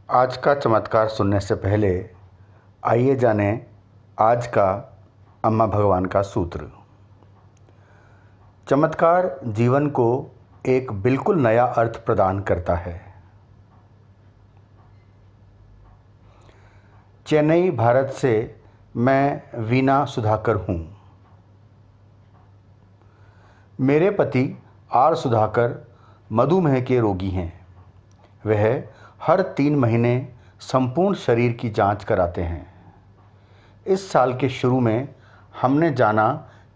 आज का चमत्कार सुनने से पहले आइए जानें आज का अम्मा भगवान का सूत्र। चमत्कार जीवन को एक बिल्कुल नया अर्थ प्रदान करता है। चेन्नई, भारत से मैं वीना सुधाकर हूँ। मेरे पति आर सुधाकर मधुमेह के रोगी हैं। वह हर 3 महीने संपूर्ण शरीर की जांच कराते हैं। इस साल के शुरू में हमने जाना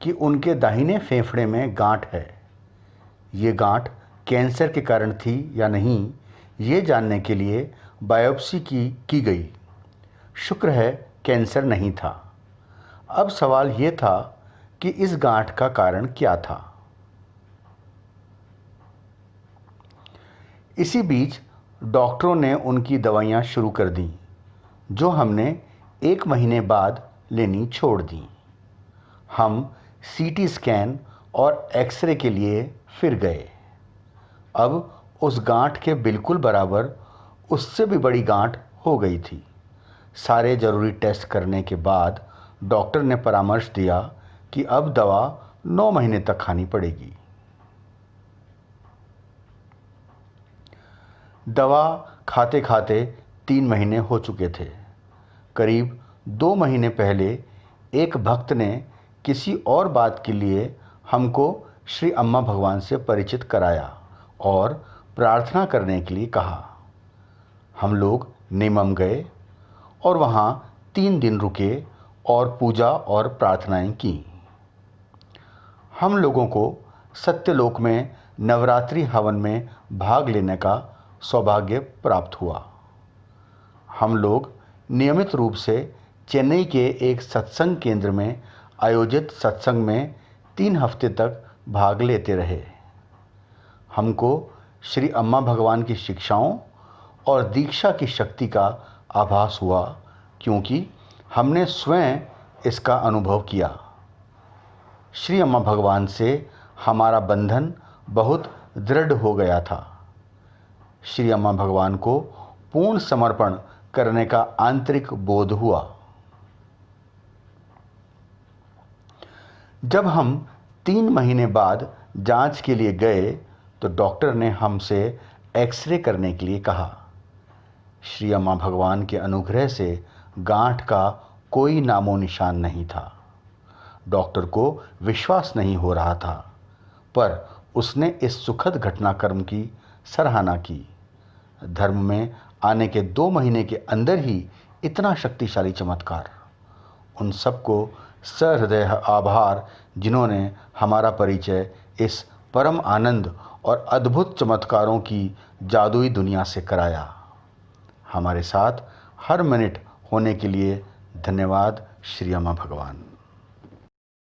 कि उनके दाहिने फेफड़े में गांठ है। ये गांठ कैंसर के कारण थी या नहीं, ये जानने के लिए बायोप्सी की गई। शुक्र है कैंसर नहीं था। अब सवाल ये था कि इस गांठ का कारण क्या था। इसी बीच डॉक्टरों ने उनकी दवाइयाँ शुरू कर दी, जो हमने 1 महीने बाद लेनी छोड़ दी। हम सीटी स्कैन और एक्सरे के लिए फिर गए। अब उस गांठ के बिल्कुल बराबर उससे भी बड़ी गांठ हो गई थी। सारे ज़रूरी टेस्ट करने के बाद डॉक्टर ने परामर्श दिया कि अब दवा 9 महीने तक खानी पड़ेगी। दवा खाते खाते 3 महीने हो चुके थे। करीब 2 महीने पहले एक भक्त ने किसी और बात के लिए हमको श्री अम्मा भगवान से परिचित कराया और प्रार्थना करने के लिए कहा। हम लोग नेमम गए और वहाँ 3 दिन रुके और पूजा और प्रार्थनाएं की। हम लोगों को सत्यलोक में नवरात्रि हवन में भाग लेने का सौभाग्य प्राप्त हुआ। हम लोग नियमित रूप से चेन्नई के एक सत्संग केंद्र में आयोजित सत्संग में 3 हफ्ते तक भाग लेते रहे। हमको श्री अम्मा भगवान की शिक्षाओं और दीक्षा की शक्ति का आभास हुआ, क्योंकि हमने स्वयं इसका अनुभव किया। श्री अम्मा भगवान से हमारा बंधन बहुत दृढ़ हो गया था। श्री अम्मा भगवान को पूर्ण समर्पण करने का आंतरिक बोध हुआ। जब हम 3 महीने बाद जांच के लिए गए तो डॉक्टर ने हमसे एक्सरे करने के लिए कहा। श्री अम्मा भगवान के अनुग्रह से गांठ का कोई नामो निशान नहीं था। डॉक्टर को विश्वास नहीं हो रहा था, पर उसने इस सुखद घटनाक्रम की सराहना की। धर्म में आने के 2 महीने के अंदर ही इतना शक्तिशाली चमत्कार। उन सबको सहृदय आभार जिन्होंने हमारा परिचय इस परम आनंद और अद्भुत चमत्कारों की जादुई दुनिया से कराया। हमारे साथ हर मिनट होने के लिए धन्यवाद श्री अम्मा भगवान।